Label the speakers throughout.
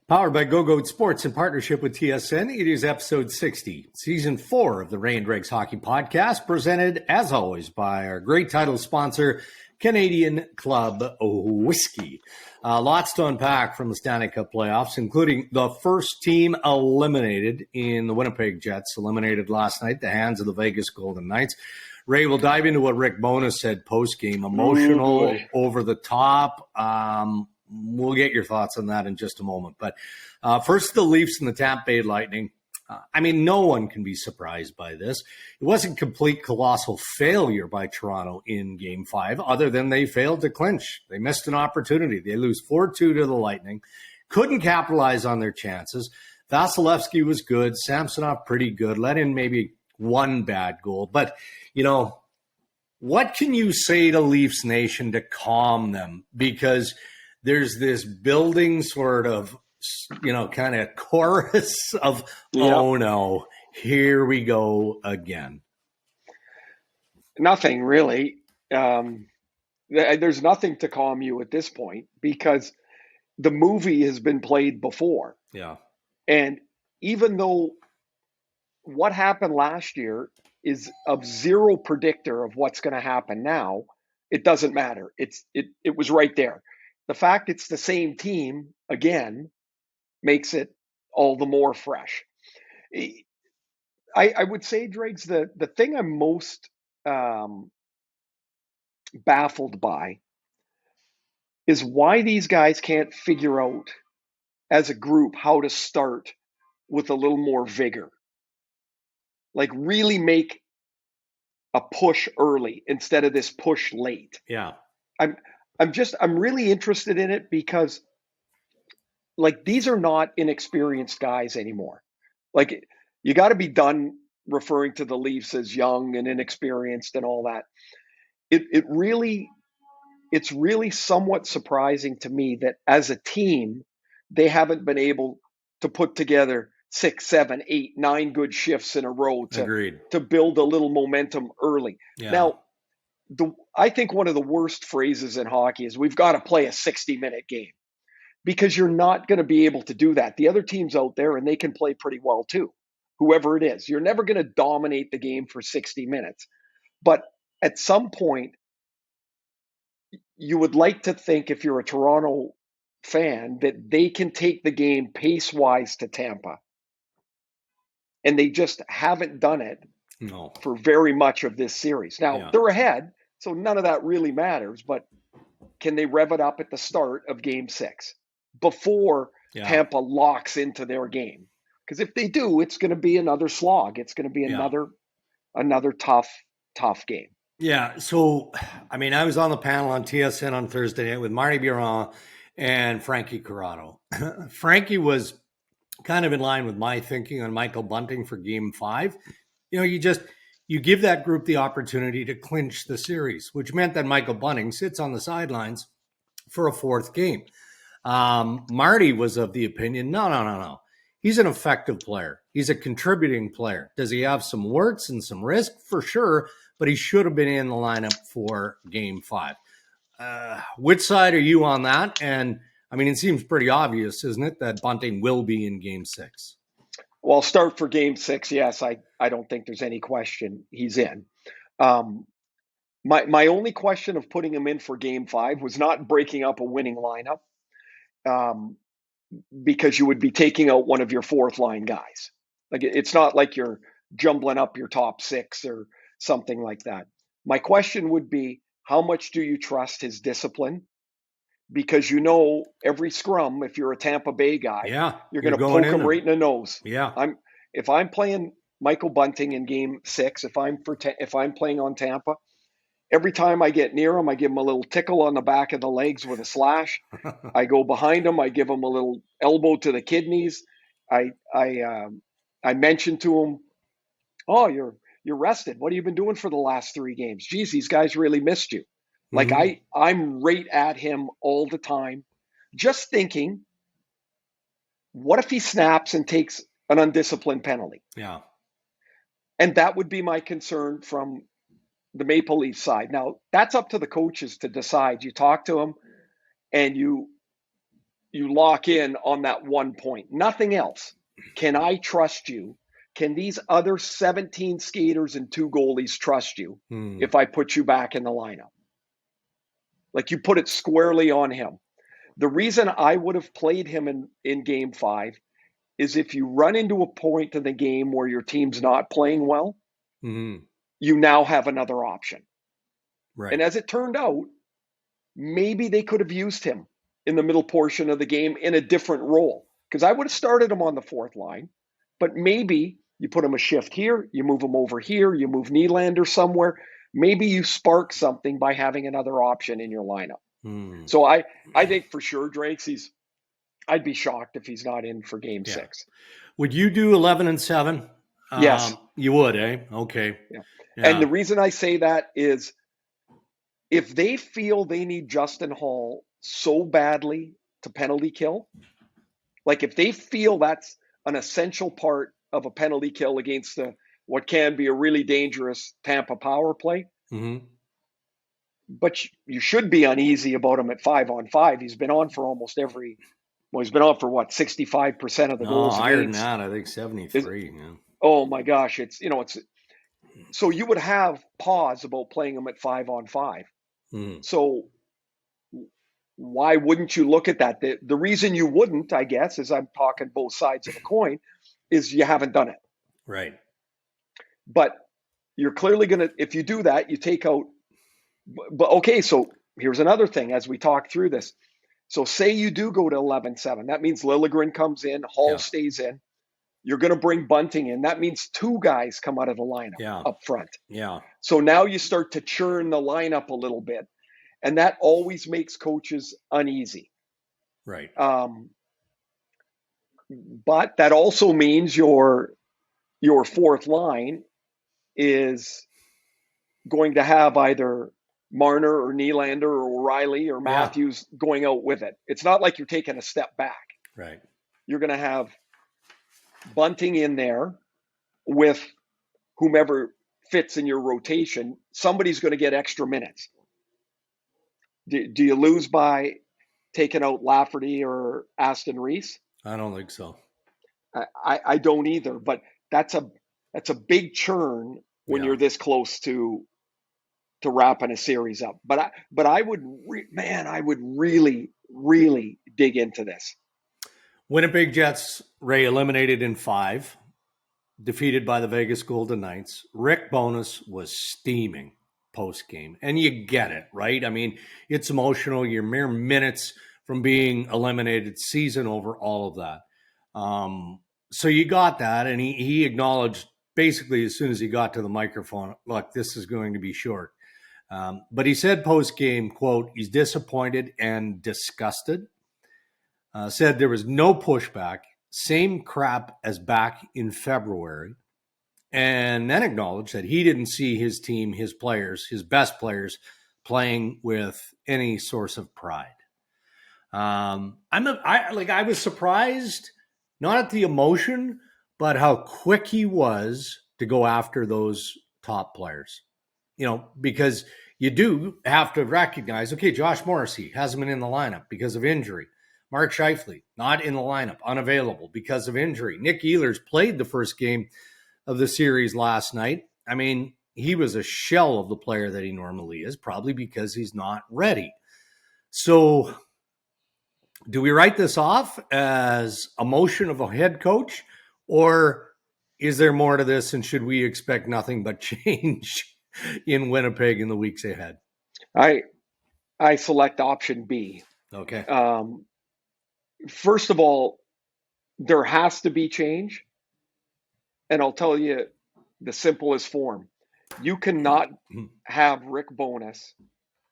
Speaker 1: Powered by GoGoat Sports in partnership with TSN, it is episode 60, season 4 of the Ray and Dregs Hockey Podcast, presented, as always, by our great title sponsor, Canadian Club Whiskey. Lots to unpack from the Stanley Cup playoffs, including the first team eliminated in the Winnipeg Jets, eliminated last night, the hands of the Vegas Golden Knights. Ray, we'll dive into what Rick Bowness said post-game, emotional, over the top. We'll get your thoughts on that in just a moment. But first, the Leafs and the Tampa Bay Lightning. No one can be surprised by this. It wasn't complete colossal failure by Toronto in Game 5, other than they failed to clinch. They missed an opportunity. They lose 4-2 to the Lightning. Couldn't capitalize on their chances. Vasilevsky was good. Samsonov pretty good. Let in maybe one bad goal. But, what can you say to Leafs Nation to calm them? Because there's this building sort of, kind of chorus of, oh no, here we go again.
Speaker 2: Nothing really. There's nothing to calm you at this point because the movie has been played before.
Speaker 1: Yeah.
Speaker 2: And even though what happened last year is of zero predictor of what's going to happen now, it doesn't matter. It was right there. The fact it's the same team again makes it all the more fresh. I would say, Dregs, the thing I'm most baffled by is why these guys can't figure out as a group how to start with a little more vigor. Like really make a push early instead of this push late.
Speaker 1: Yeah.
Speaker 2: I'm really interested in it because these are not inexperienced guys anymore. You got to be done referring to the Leafs as young and inexperienced and all that. It's really somewhat surprising to me that as a team, they haven't been able to put together 6, 7, 8, 9 good shifts in a row to build a little momentum early.
Speaker 1: Yeah.
Speaker 2: Now, I think one of the worst phrases in hockey is we've got to play a 60-minute game because you're not going to be able to do that. The other team's out there and they can play pretty well too, whoever it is. You're never going to dominate the game for 60 minutes. But at some point, you would like to think if you're a Toronto fan that they can take the game pace-wise to Tampa. And they just haven't done it for very much of this series. Now, they're ahead, so none of that really matters. But can they rev it up at the start of Game 6 before Tampa locks into their game? Because if they do, it's going to be another slog. It's going to be another tough game.
Speaker 1: Yeah. So, I was on the panel on TSN on Thursday night with Marty Biron and Frankie Corrado. Frankie was kind of in line with my thinking on Michael Bunting for Game 5. You give that group the opportunity to clinch the series, which meant that Michael Bunting sits on the sidelines for a fourth game. Marty was of the opinion, no. He's an effective player. He's a contributing player. Does he have some warts and some risk? For sure, but he should have been in the lineup for Game 5. Which side are you on that? And, it seems pretty obvious, isn't it, that Bunting will be in Game 6?
Speaker 2: Well, I'll start for Game 6. Yes, I don't think there's any question he's in. My only question of putting him in for Game 5 was not breaking up a winning lineup because you would be taking out one of your fourth line guys. It's not like you're jumbling up your top 6 or something like that. My question would be, how much do you trust his discipline? Because every scrum, if you're a Tampa Bay guy, you're going to poke him right in the nose.
Speaker 1: Yeah.
Speaker 2: If I'm playing Michael Bunting in Game 6, if I'm playing on Tampa, every time I get near him, I give him a little tickle on the back of the legs with a slash. I go behind him, I give him a little elbow to the kidneys. I mention to him, "Oh, you're rested. What have you been doing for the last 3 games? Geez, these guys really missed you." I'm right at him all the time, just thinking, what if he snaps and takes an undisciplined penalty?
Speaker 1: Yeah.
Speaker 2: And that would be my concern from the Maple Leaf side. Now, that's up to the coaches to decide. You talk to them and you you lock in on that 1 point. Nothing else. Can I trust you? Can these other 17 skaters and 2 goalies trust you if I put you back in the lineup? Like, you put it squarely on him. The reason I would have played him in game 5 is if you run into a point in the game where your team's not playing well, you now have another option.
Speaker 1: Right.
Speaker 2: And as it turned out, maybe they could have used him in the middle portion of the game in a different role, because I would have started him on the 4th line, but maybe you put him a shift here, you move him over here, you move Nylander somewhere. Maybe you spark something by having another option in your lineup. So I think for sure, Dregs, I'd be shocked if he's not in for game 6.
Speaker 1: Would you do 11 and 7?
Speaker 2: Yes.
Speaker 1: You would, eh? Okay.
Speaker 2: Yeah. And the reason I say that is if they feel they need Justin Hall so badly to penalty kill, like if they feel that's an essential part of a penalty kill against what can be a really dangerous Tampa power play, but you should be uneasy about him at 5-on-5. He's been on for almost he's been on for what, 65% of the goals
Speaker 1: higher
Speaker 2: against.
Speaker 1: than that, I think 73.
Speaker 2: Oh my gosh, it's so you would have pause about playing him at 5-on-5. So why wouldn't you look at that? The reason you wouldn't, I guess, is I'm talking both sides of the coin, is you haven't done it.
Speaker 1: Right.
Speaker 2: But you're clearly going to, if you do that, you take out, but okay, so here's another thing as we talk through this. So say you do go to 11-7. That means Liljegren comes in, Hall stays in. You're going to bring Bunting in. That means 2 guys come out of the lineup up front.
Speaker 1: Yeah.
Speaker 2: So now you start to churn the lineup a little bit. And that always makes coaches uneasy.
Speaker 1: Right.
Speaker 2: But that also means your 4th line is going to have either Marner or Nylander or O'Reilly or Matthews going out with it. It's not like you're taking a step back.
Speaker 1: Right.
Speaker 2: You're going to have Bunting in there with whomever fits in your rotation. Somebody's going to get extra minutes. Do you lose by taking out Lafferty or Aston Reese?
Speaker 1: I don't think so.
Speaker 2: I don't either. But that's a big churn when you're this close to wrapping a series up. But I would really dig into this.
Speaker 1: Winnipeg Jets, Ray, eliminated in 5, defeated by the Vegas Golden Knights. Rick Bowness was steaming post-game. And you get it, right? I mean, it's emotional. You're mere minutes from being eliminated, season over, all of that. So you got that, and he acknowledged basically as soon as he got to the microphone, look, this is going to be short. But he said post-game, quote, he's disappointed and disgusted. Said there was no pushback, same crap as back in February. And then acknowledged that he didn't see his team, his players, his best players, playing with any source of pride. I was surprised, not at the emotion, but how quick he was to go after those top players. Because you do have to recognize, okay, Josh Morrissey hasn't been in the lineup because of injury. Mark Scheifele, not in the lineup, unavailable because of injury. Nick Ehlers played the first game of the series last night. I mean, he was a shell of the player that he normally is, probably because he's not ready. So do we write this off as emotion of a head coach, or is there more to this, and should we expect nothing but change in Winnipeg in the weeks ahead?
Speaker 2: I select option B.
Speaker 1: Okay.
Speaker 2: First of all, there has to be change. And I'll tell you the simplest form. You cannot have Rick Bowness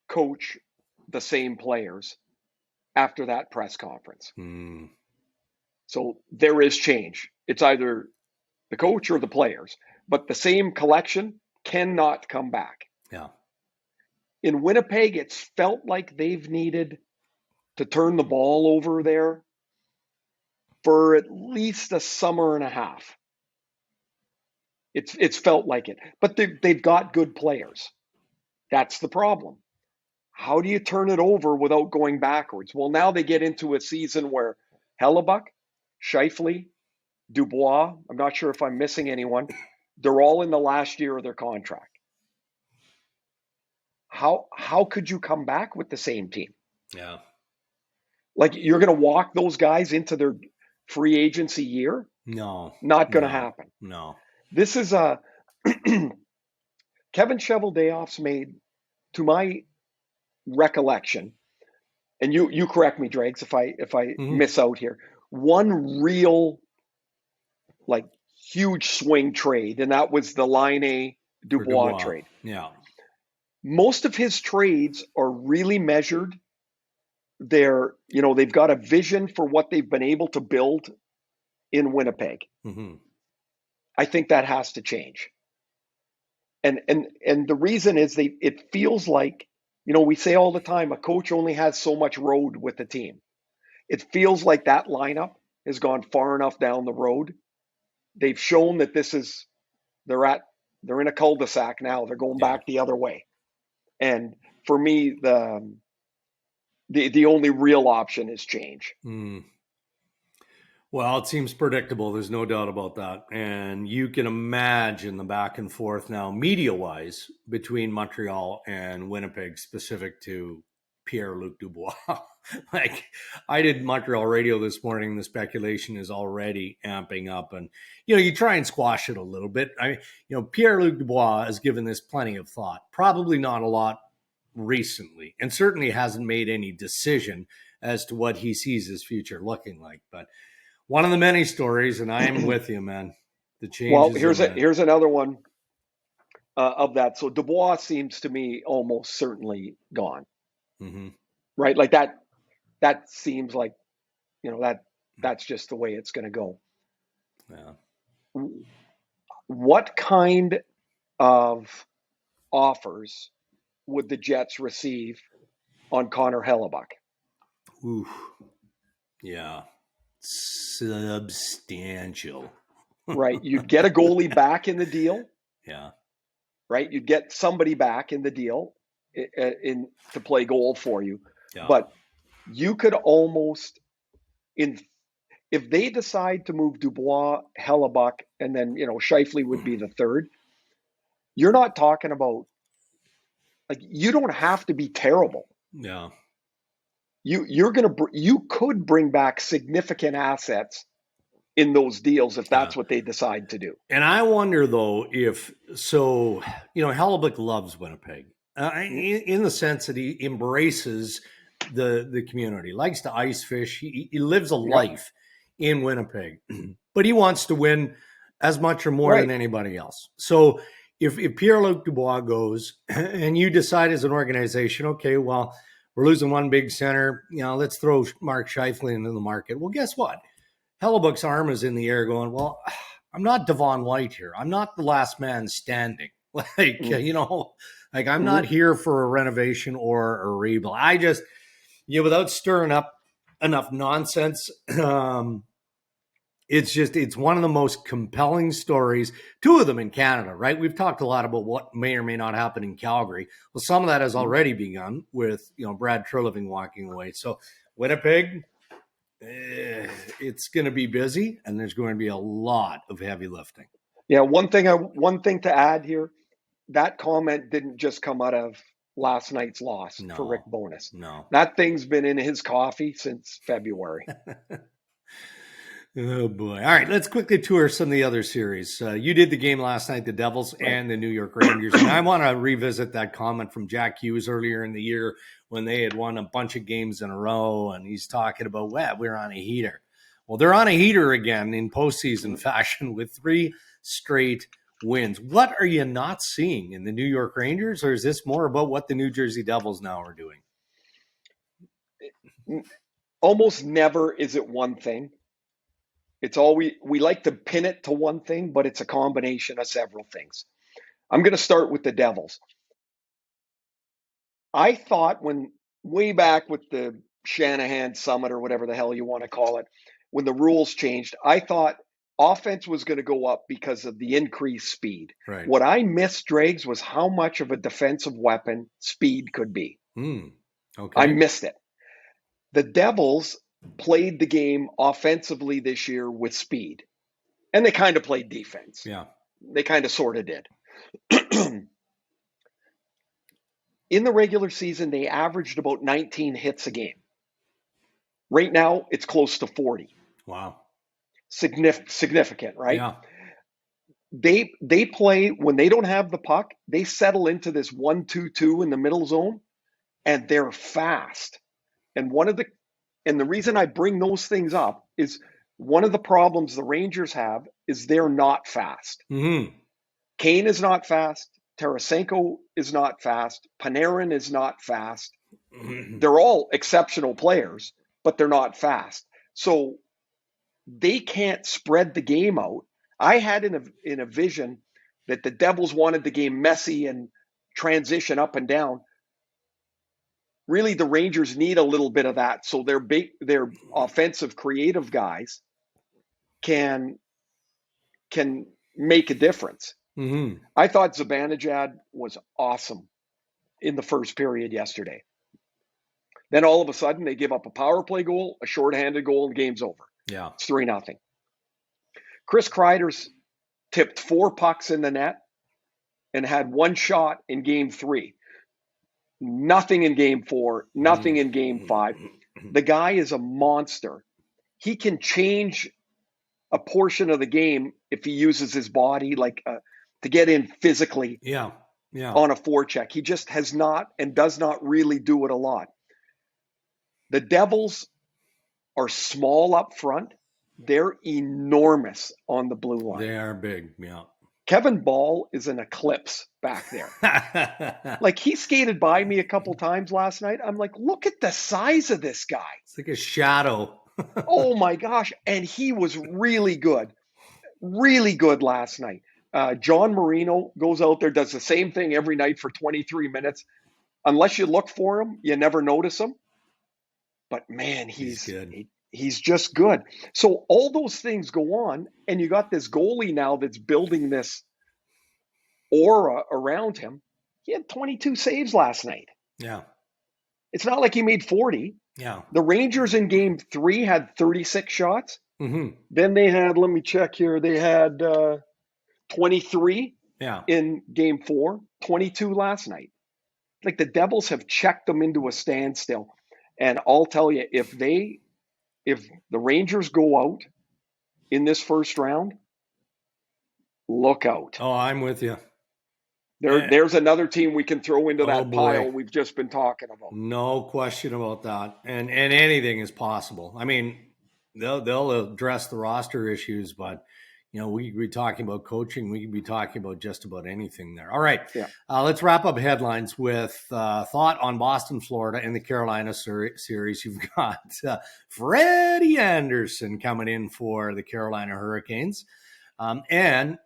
Speaker 2: coach the same players after that press conference. So there is change. It's either the coach or the players, but the same collection cannot come back.
Speaker 1: Yeah.
Speaker 2: In Winnipeg, it's felt like they've needed to turn the ball over there for at least a summer and a half. It's felt like it, but they've got good players. That's the problem. how do you turn it over without going backwards? Well, now they get into a season where Hellebuck, Scheifele, Dubois, I'm not sure if I'm missing anyone, they're all in the last year of their contract. How could you come back with the same team?
Speaker 1: Yeah.
Speaker 2: Like, you're going to walk those guys into their free agency year?
Speaker 1: No.
Speaker 2: Not going to happen.
Speaker 1: No.
Speaker 2: This is a Kevin Cheveldayoff's made, to my recollection, and you correct me, Dregs, if I miss out here, one real like huge swing trade, and that was the Laine Dubois trade.
Speaker 1: Yeah.
Speaker 2: Most of his trades are really measured. They've got a vision for what they've been able to build in Winnipeg. I think that has to change. And the reason is it feels like, we say all the time, a coach only has so much road with the team. It feels like that lineup has gone far enough down the road. They've shown that they're in a cul-de-sac now. They're going back the other way. And for me, the only real option is change.
Speaker 1: Well, it seems predictable. There's no doubt about that. And you can imagine the back and forth now, media-wise, between Montreal and Winnipeg, specific to Pierre-Luc Dubois. Like, I did Montreal radio this morning. The speculation is already amping up. And, you try and squash it a little bit. Pierre-Luc Dubois has given this plenty of thought. Probably not a lot recently. And certainly hasn't made any decision as to what he sees his future looking like. But one of the many stories, and I am with you, man. The change.
Speaker 2: Well, here's another one of that. So Dubois seems to me almost certainly gone. Right? Like that seems like, that's just the way it's going to go.
Speaker 1: Yeah.
Speaker 2: What kind of offers would the Jets receive on Connor Hellebuck?
Speaker 1: Ooh. Yeah. Substantial.
Speaker 2: Right. You'd get a goalie back in the deal.
Speaker 1: Yeah.
Speaker 2: Right. You'd get somebody back in the deal to play goal for you.
Speaker 1: Yeah.
Speaker 2: But you could almost, if they decide to move Dubois, Hellebuck, and then, Scheifele would be the third, you're not talking about, like, you don't have to be terrible.
Speaker 1: Yeah.
Speaker 2: You could bring back significant assets in those deals if that's what they decide to do.
Speaker 1: And I wonder, though, Hellebuck loves Winnipeg in the sense that he embraces the community, likes to ice fish. He lives a life in Winnipeg, but he wants to win as much or more than anybody else. So if Pierre-Luc Dubois goes and you decide as an organization, okay, well, we're losing one big center, let's throw Mark Scheifele into the market. Well, guess what? Hellebuck's arm is in the air going, well, I'm not Devon White here. I'm not the last man standing. I'm not here for a renovation or a rebuild. I just, without stirring up enough nonsense, it's one of the most compelling stories, two of them in Canada, right? We've talked a lot about what may or may not happen in Calgary. Well, some of that has already begun with, Brad Treliving walking away. So Winnipeg, it's going to be busy, and there's going to be a lot of heavy lifting.
Speaker 2: Yeah, one thing to add here, that comment didn't just come out of last night's loss for Rick Bowness.
Speaker 1: No.
Speaker 2: That thing's been in his coffee since February.
Speaker 1: Oh, boy. All right, let's quickly tour some of the other series. You did the game last night, the Devils and the New York Rangers. And I want to revisit that comment from Jack Hughes earlier in the year when they had won a bunch of games in a row. And he's talking about, we're on a heater. Well, they're on a heater again in postseason fashion with 3 straight wins. What are you not seeing in the New York Rangers, or is this more about what the New Jersey Devils now are doing?
Speaker 2: Almost never is it one thing. It's all we like to pin it to one thing, but it's a combination of several things. I'm going to start with the Devils. I thought way back with the Shanahan Summit or whatever the hell you want to call it, when the rules changed, I thought offense was going to go up because of the increased speed.
Speaker 1: Right.
Speaker 2: What I missed, Dregs, was how much of a defensive weapon speed could be.
Speaker 1: Okay.
Speaker 2: I missed it. The Devils played the game offensively this year with speed, and they kind of played defense.
Speaker 1: Yeah.
Speaker 2: They kind of sort of did. In the regular season, they averaged about 19 hits a game. Right now, it's close to 40.
Speaker 1: Wow.
Speaker 2: Significant, right?
Speaker 1: Yeah.
Speaker 2: They play when they don't have the puck, they settle into this 1-2-2 in the middle zone, and they're fast. And the reason I bring those things up is one of the problems the Rangers have is they're not fast.
Speaker 1: Mm-hmm.
Speaker 2: Kane is not fast. Tarasenko is not fast. Panarin is not fast. They're all exceptional players, but they're not fast. So they can't spread the game out. I had in a vision that the Devils wanted the game messy and transition up and down. Really, the Rangers need a little bit of that, so their offensive, creative guys can make a difference.
Speaker 1: Mm-hmm.
Speaker 2: I thought Zibanejad was awesome in the first period yesterday. Then all of a sudden, they give up a power play goal, a shorthanded goal, and game's over.
Speaker 1: Yeah.
Speaker 2: It's 3-0. Chris Kreider's tipped 4 pucks in the net and had 1 shot in game 3. Nothing in game 4, nothing in game 5. The guy is a monster. He can change a portion of the game if he uses his body to get in physically on a forecheck. He just has not and does not really do it a lot. The Devils are small up front. They're enormous on the blue line.
Speaker 1: They are big, yeah.
Speaker 2: Kevin Ball is an eclipse back there. Like, he skated by me a couple times last night. I'm like, look at the size of this guy.
Speaker 1: It's like a shadow.
Speaker 2: Oh my gosh. And he was really good last night. John Marino goes out there, does the same thing every night for 23 minutes. Unless you look for him, you never notice him. But man, he's good. He's just good. So all those things go on, and you got this goalie now that's building this aura around him. He had 22 saves last night.
Speaker 1: Yeah.
Speaker 2: It's not like he made 40.
Speaker 1: Yeah.
Speaker 2: The Rangers in game 3 had 36 shots.
Speaker 1: Mm-hmm.
Speaker 2: Then they had, let me check here, they had 23 in game 4, 22 last night. Like, the Devils have checked them into a standstill. And I'll tell you, if the Rangers go out in this first round, look out.
Speaker 1: Oh, I'm with you.
Speaker 2: There's another team we can throw into that pile we've just been talking about.
Speaker 1: No question about that. And anything is possible. I mean, they'll address the roster issues, but we could be talking about coaching. We could be talking about just about anything there. All right.
Speaker 2: Yeah.
Speaker 1: Let's wrap up headlines with thought on Boston, Florida, and the Carolina series. You've got Freddie Anderson coming in for the Carolina Hurricanes, and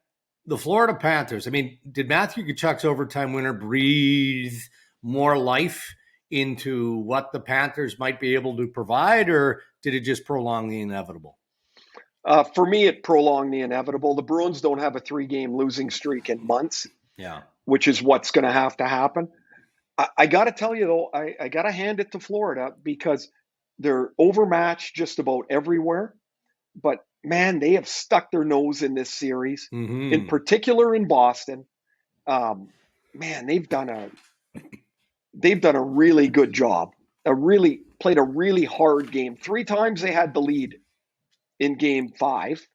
Speaker 1: the Florida Panthers. I mean, did Matthew Tkachuk's overtime winner breathe more life into what the Panthers might be able to provide, or did it just prolong the inevitable?
Speaker 2: For me, it prolonged the inevitable. The Bruins don't have a 3-game losing streak in months, which is what's going to have to happen. I got to tell you, though, I got to hand it to Florida because they're overmatched just about everywhere. But, man, they have stuck their nose in this series, in particular in Boston. Man, they've done a really good job. Played a really hard game. 3 times they had the lead in game 5,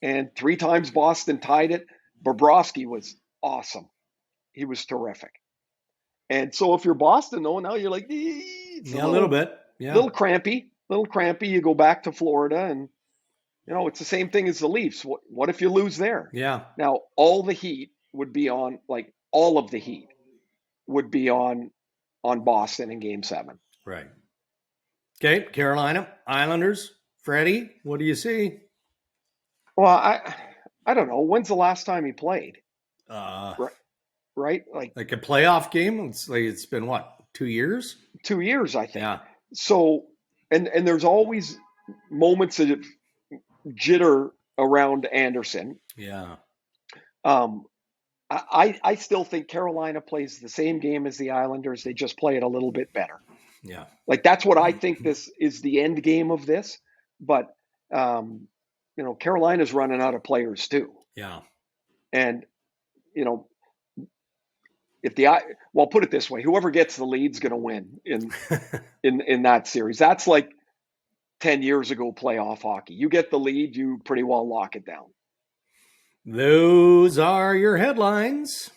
Speaker 2: and 3 times Boston tied it. Bobrovsky was awesome. He was terrific. And so if you're Boston, though, now you're like, it's
Speaker 1: a little bit. Yeah.
Speaker 2: Little crampy. You go back to Florida, and, it's the same thing as the Leafs. What if you lose there?
Speaker 1: Yeah.
Speaker 2: Now, all of the heat would be on Boston in game 7.
Speaker 1: Right. Okay, Carolina, Islanders. Freddie, what do you see?
Speaker 2: Well, I don't know. When's the last time he played? Right? Like
Speaker 1: a playoff game? It's been what, 2 years?
Speaker 2: 2 years, I think.
Speaker 1: Yeah.
Speaker 2: So, and there's always moments of jitter around Anderson.
Speaker 1: Yeah.
Speaker 2: I still think Carolina plays the same game as the Islanders. They just play it a little bit better.
Speaker 1: Yeah.
Speaker 2: Like that's what I think this is the end game of this. But Carolina's running out of players too.
Speaker 1: Yeah.
Speaker 2: And you know, put it this way, whoever gets the lead's going to win in that series. That's like 10 years ago playoff hockey. You get the lead, you pretty well lock it down.
Speaker 1: Those are your headlines.